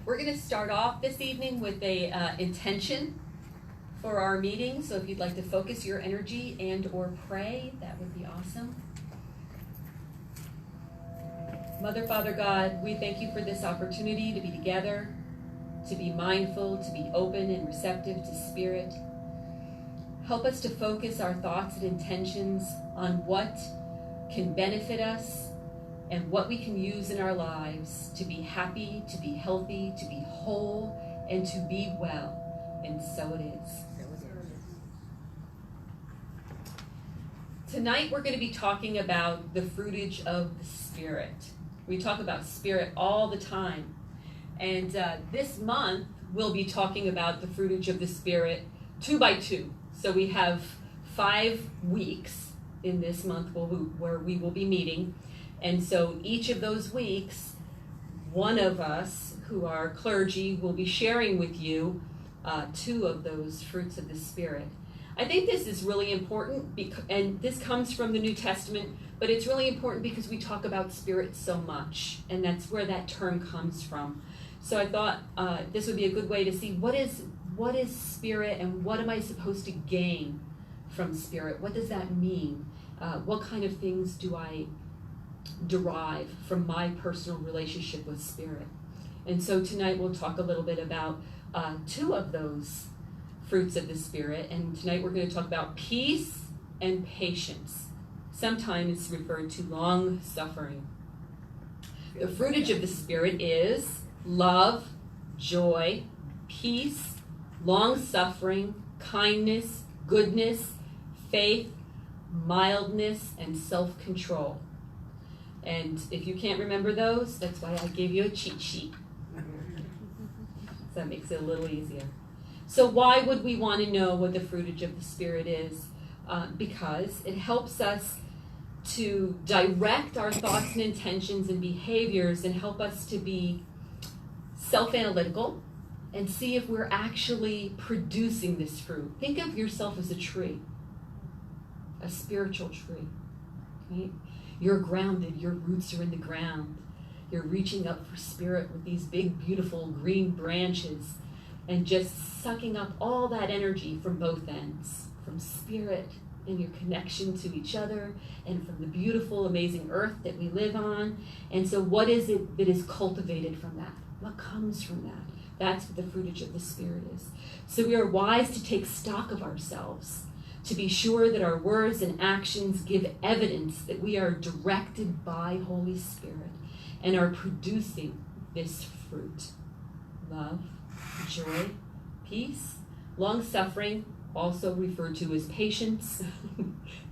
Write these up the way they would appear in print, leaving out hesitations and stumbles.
We're going to start off this evening with a intention for our meeting. So if you'd like to focus your energy and or pray, that would be awesome. Mother, Father God, we thank you for this opportunity to be together, to be mindful, to be open and receptive to Spirit. Help us to focus our thoughts and intentions on what can benefit us and what we can use in our lives to be happy, to be healthy, to be whole, and to be well. And so it is. Tonight we're going to be talking about the fruitage of the Spirit. We talk about Spirit all the time. And this month we'll be talking about the fruitage of the Spirit 2 by 2. So we have 5 weeks in this month where we will be meeting. And so each of those weeks, one of us who are clergy will be sharing with you 2 of those fruits of the Spirit. I think this is really important, and this comes from the New Testament, but it's really important because we talk about Spirit so much, and that's where that term comes from. So I thought this would be a good way to see what is Spirit and what am I supposed to gain from Spirit? What does that mean? What kind of things do I derive from my personal relationship with Spirit? And so tonight we'll talk a little bit about 2 of those fruits of the Spirit. And tonight we're going to talk about peace and patience. Sometimes it's referred to long suffering. The fruitage of the Spirit is love, joy, peace, long suffering, kindness, goodness, faith, mildness, and self-control. And if you can't remember those, that's why I gave you a cheat sheet. So that makes it a little easier. So why would we want to know what the fruitage of the Spirit is? Because it helps us to direct our thoughts and intentions and behaviors and help us to be self-analytical and see if we're actually producing this fruit. Think of yourself as a tree, a spiritual tree. Okay? You're grounded, your roots are in the ground. You're reaching up for Spirit with these big, beautiful green branches and just sucking up all that energy from both ends, from Spirit and your connection to each other and from the beautiful, amazing earth that we live on. And so what is it that is cultivated from that? What comes from that? That's what the fruitage of the Spirit is. So we are wise to take stock of ourselves, to be sure that our words and actions give evidence that we are directed by Holy Spirit and are producing this fruit. Love, joy, peace, long-suffering, also referred to as patience,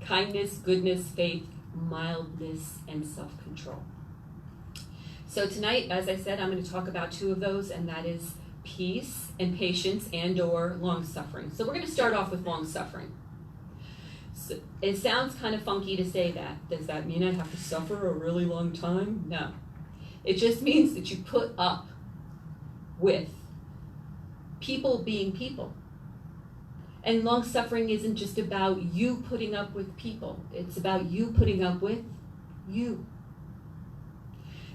kindness, goodness, faith, mildness, and self-control. So tonight, as I said, I'm going to talk about 2 of those, and that is peace and patience and or long-suffering. So we're going to start off with long-suffering. So it sounds kind of funky to say that. Does that mean I have to suffer a really long time? No. It just means that you put up with people being people. And long-suffering isn't just about you putting up with people. It's about you putting up with you.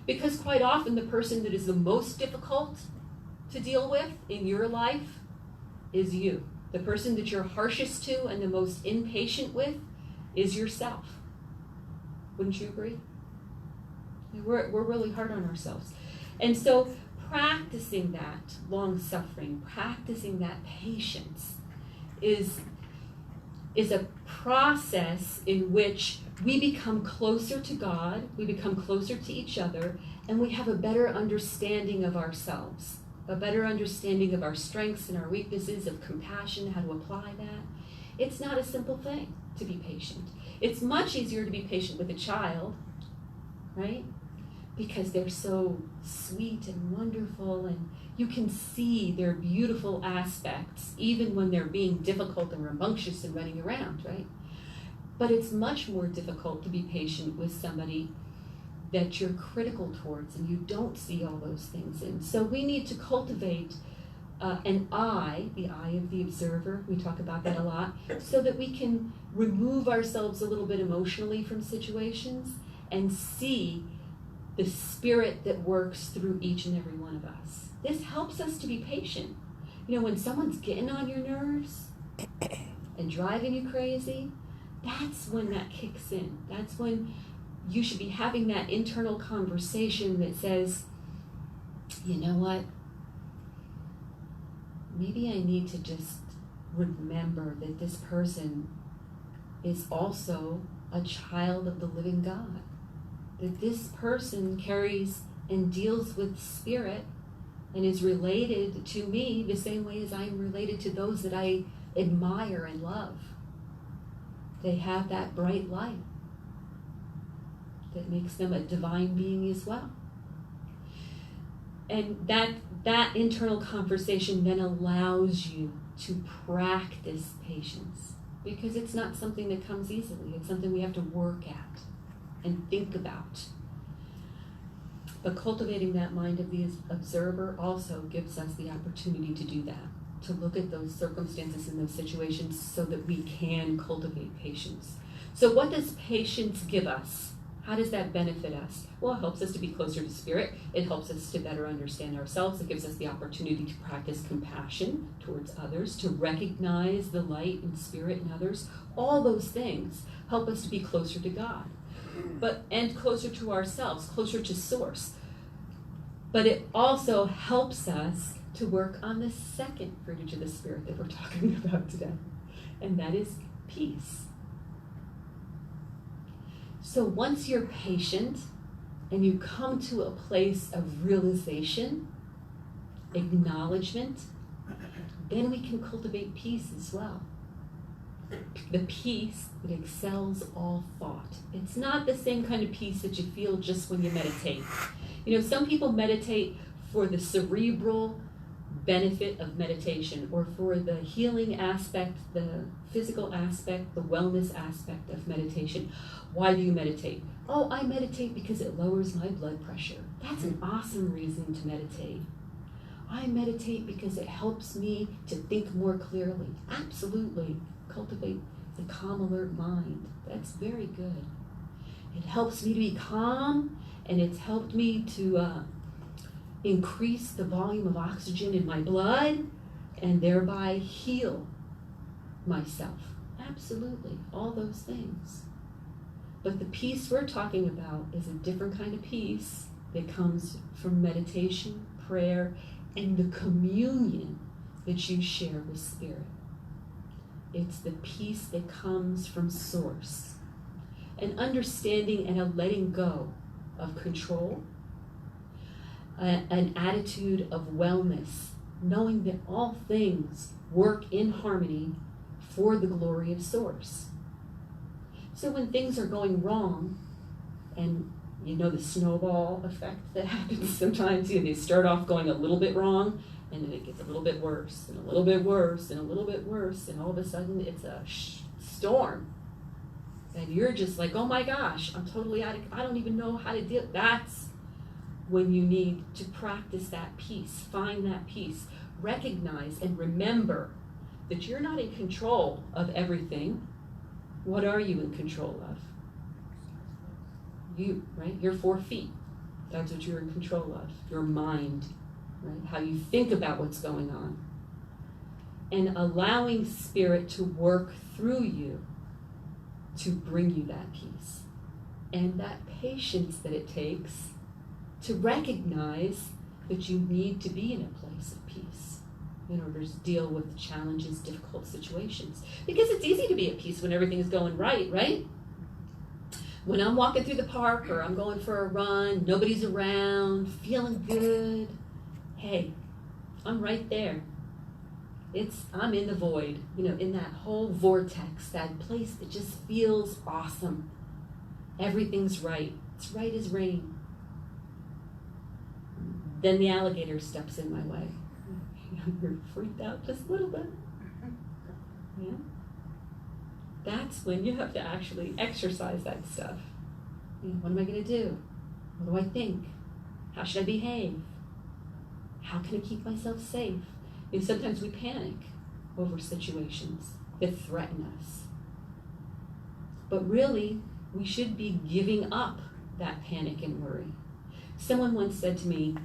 Because quite often the person that is the most difficult to deal with in your life is you. The person that you're harshest to and the most impatient with is yourself. Wouldn't you agree? We're really hard on ourselves. And so practicing that long-suffering, practicing that patience is a process in which we become closer to God, we become closer to each other, and we have a better understanding of ourselves, a better understanding of our strengths and our weaknesses, of compassion, how to apply that. It's not a simple thing to be patient. It's much easier to be patient with a child, right? Because they're so sweet and wonderful, and you can see their beautiful aspects, even when they're being difficult and rambunctious and running around, right? But it's much more difficult to be patient with somebody that you're critical towards and you don't see all those things in. So we need to cultivate an eye, the eye of the observer, we talk about that a lot, so that we can remove ourselves a little bit emotionally from situations and see the Spirit that works through each and every one of us. This helps us to be patient. You know, when someone's getting on your nerves and driving you crazy, that's when that kicks in. That's when you should be having that internal conversation that says, you know what? Maybe I need to just remember that this person is also a child of the living God. That this person carries and deals with Spirit and is related to me the same way as I'm related to those that I admire and love. They have that bright light that makes them a divine being as well. And that internal conversation then allows you to practice patience, because it's not something that comes easily. It's something we have to work at and think about. But cultivating that mind of the observer also gives us the opportunity to do that, to look at those circumstances and those situations so that we can cultivate patience. So what does patience give us? How does that benefit us? Well, it helps us to be closer to Spirit. It helps us to better understand ourselves. It gives us the opportunity to practice compassion towards others, to recognize the light and Spirit in others. All those things help us to be closer to God, and closer to ourselves, closer to Source. But it also helps us to work on the second fruit of the Spirit that we're talking about today, and that is peace. So once you're patient and you come to a place of realization, acknowledgement, then we can cultivate peace as well. The peace that excels all thought. It's not the same kind of peace that you feel just when you meditate. You know, some people meditate for the cerebral benefit of meditation, or for the healing aspect, the physical aspect, the wellness aspect of meditation. Why do you meditate? Oh, I meditate because it lowers my blood pressure. That's an awesome reason to meditate. I meditate because it helps me to think more clearly. Absolutely. Cultivate the calm, alert mind. That's very good. It helps me to be calm, and it's helped me to increase the volume of oxygen in my blood and thereby heal myself. Absolutely, all those things. But the peace we're talking about is a different kind of peace that comes from meditation, prayer, and the communion that you share with Spirit. It's the peace that comes from Source. An understanding and a letting go of control, an attitude of wellness, knowing that all things work in harmony for the glory of Source. So when things are going wrong, and you know the snowball effect that happens sometimes, you know, they start off going a little bit wrong, and then it gets a little bit worse, and a little bit worse, and a little bit worse, and all of a sudden it's a storm. And you're just like, oh my gosh, I'm totally I don't even know how to deal. That's when you need to practice that peace, find that peace, recognize and remember that you're not in control of everything. What are you in control of? You, right? Your 4 feet. That's what you're in control of. Your mind, right? How you think about what's going on. And allowing Spirit to work through you to bring you that peace. And that patience that it takes to recognize that you need to be in a place of peace in order to deal with challenges, difficult situations. Because it's easy to be at peace when everything is going right, right? When I'm walking through the park or I'm going for a run, nobody's around, feeling good, hey, I'm right there. I'm in the void, in that whole vortex, that place that just feels awesome. Everything's right. It's right as rain. Then the alligator steps in my way. You're freaked out just a little bit. Yeah. That's when you have to actually exercise that stuff. What am I going to do? What do I think? How should I behave? How can I keep myself safe? Sometimes we panic over situations that threaten us. But really, we should be giving up that panic and worry. Someone once said to me,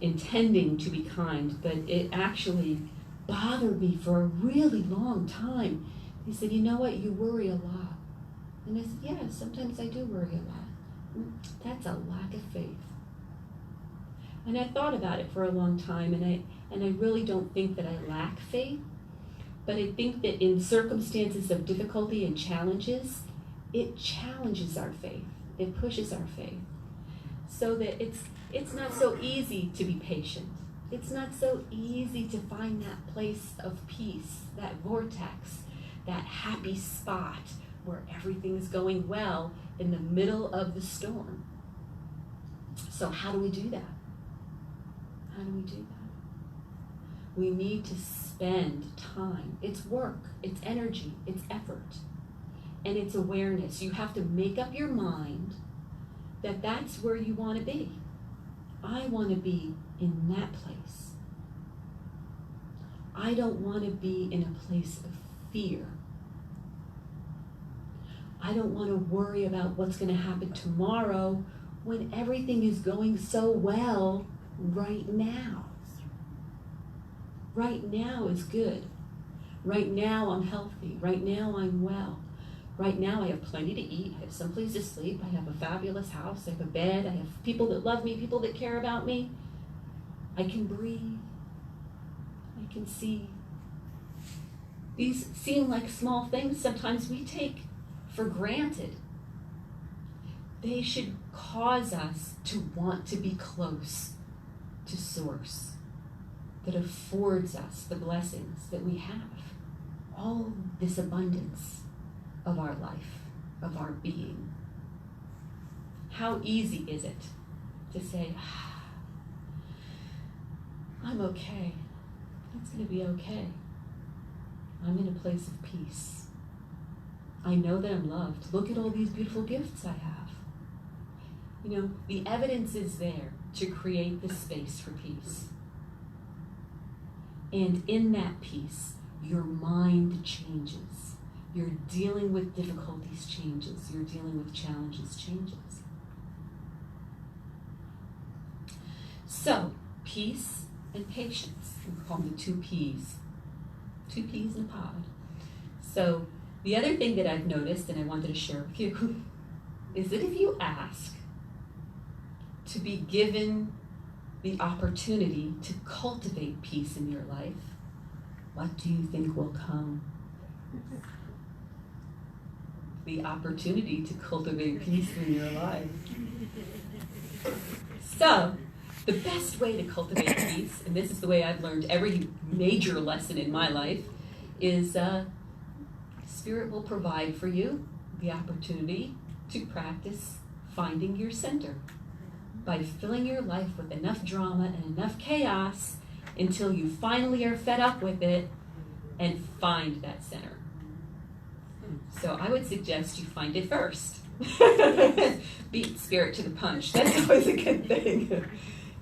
intending to be kind, but it actually bothered me for a really long time. He said, you know what, you worry a lot. And I said, yeah, sometimes I do worry a lot. That's a lack of faith. And I thought about it for a long time, and I really don't think that I lack faith, but I think that in circumstances of difficulty and challenges, it challenges our faith. It pushes our faith. So that it's not so easy to be patient. It's not so easy to find that place of peace, that vortex, that happy spot where everything's going well in the middle of the storm. So how do we do that? How do we do that? We need to spend time. It's work, it's energy, it's effort, and it's awareness. You have to make up your mind that that's where you want to be. I want to be in that place. I don't want to be in a place of fear. I don't want to worry about what's going to happen tomorrow when everything is going so well right now. Right now is good. Right now I'm healthy. Right now I'm well. Right now I have plenty to eat. I have someplace to sleep. I have a fabulous house. I have a bed. I have people that love me, people that care about me. I can breathe. I can see. These seem like small things sometimes we take for granted. They should cause us to want to be close to Source that affords us the blessings that we have. All this abundance of our life, of our being. How easy is it to say, I'm okay. It's going to be okay. I'm in a place of peace. I know that I'm loved. Look at all these beautiful gifts I have. You know, the evidence is there to create the space for peace. And in that peace, your mind changes. You're dealing with difficulties changes. You're dealing with challenges changes. So, peace and patience. We call them the 2 P's. 2 P's in a pod. So, the other thing that I've noticed, and I wanted to share with you, is that if you ask to be given the opportunity to cultivate peace in your life, what do you think will come? The opportunity to cultivate peace in your life. So, the best way to cultivate peace, and this is the way I've learned every major lesson in my life, is Spirit will provide for you the opportunity to practice finding your center by filling your life with enough drama and enough chaos until you finally are fed up with it and find that center. So I would suggest you find it first. Beat Spirit to the punch. That's always a good thing.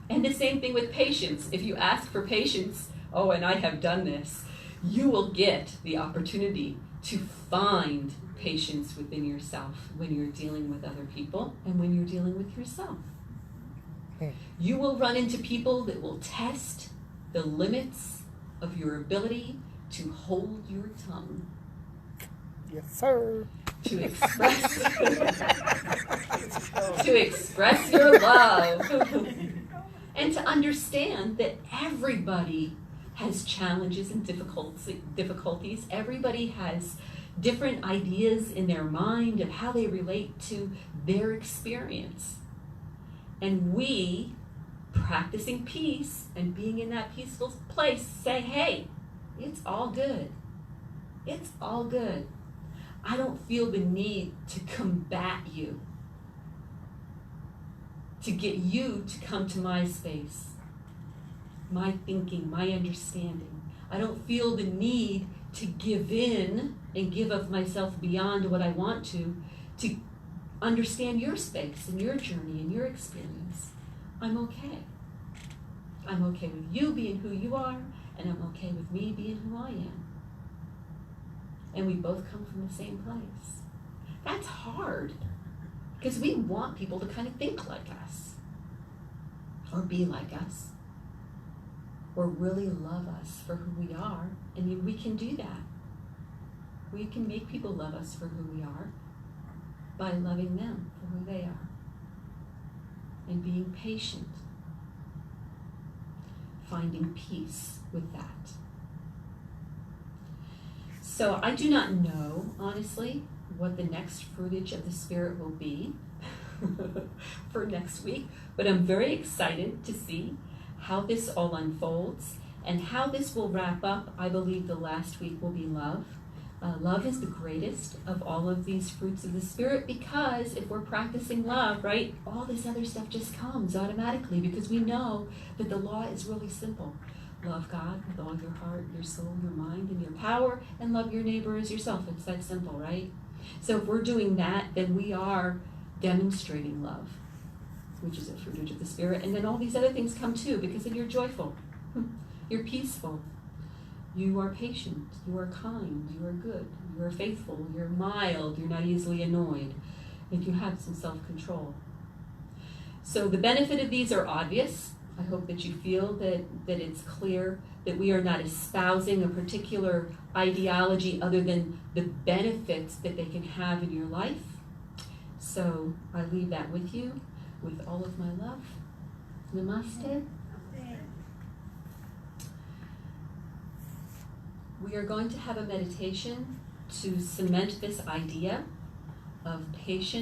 And the same thing with patience. If you ask for patience, oh, and I have done this, you will get the opportunity to find patience within yourself when you're dealing with other people and when you're dealing with yourself. You will run into people that will test the limits of your ability to hold your tongue. Yes, sir. To express your love. And to understand that everybody has challenges and difficulties. Everybody has different ideas in their mind of how they relate to their experience. And we, practicing peace and being in that peaceful place, say, hey, it's all good. It's all good. I don't feel the need to combat you, to get you to come to my space, my thinking, my understanding. I don't feel the need to give in and give of myself beyond what I want to understand your space and your journey and your experience. I'm okay. I'm okay with you being who you are, and I'm okay with me being who I am. And we both come from the same place. That's hard, Because we want people to kind of think like us, or be like us, or really love us for who we are. And we can do that. We can make people love us for who we are by loving them for who they are and being patient, finding peace with that. So I do not know, honestly, what the next fruitage of the Spirit will be for next week, but I'm very excited to see how this all unfolds and how this will wrap up. I believe the last week will be love. Love is the greatest of all of these fruits of the Spirit, because if we're practicing love, right, all this other stuff just comes automatically, because we know that the law is really simple. Love God with all your heart, your soul, your mind, and your power, and love your neighbor as yourself. It's that simple, right? So if we're doing that, then we are demonstrating love, which is a fruitage of the Spirit. And then all these other things come too, because then you're joyful, you're peaceful, you are patient, you are kind, you are good, you are faithful, you're mild, you're not easily annoyed, and you have some self-control. So the benefit of these are obvious. I hope that you feel that it's clear that we are not espousing a particular ideology other than the benefits that they can have in your life. So I leave that with you with all of my love. Namaste. We are going to have a meditation to cement this idea of patience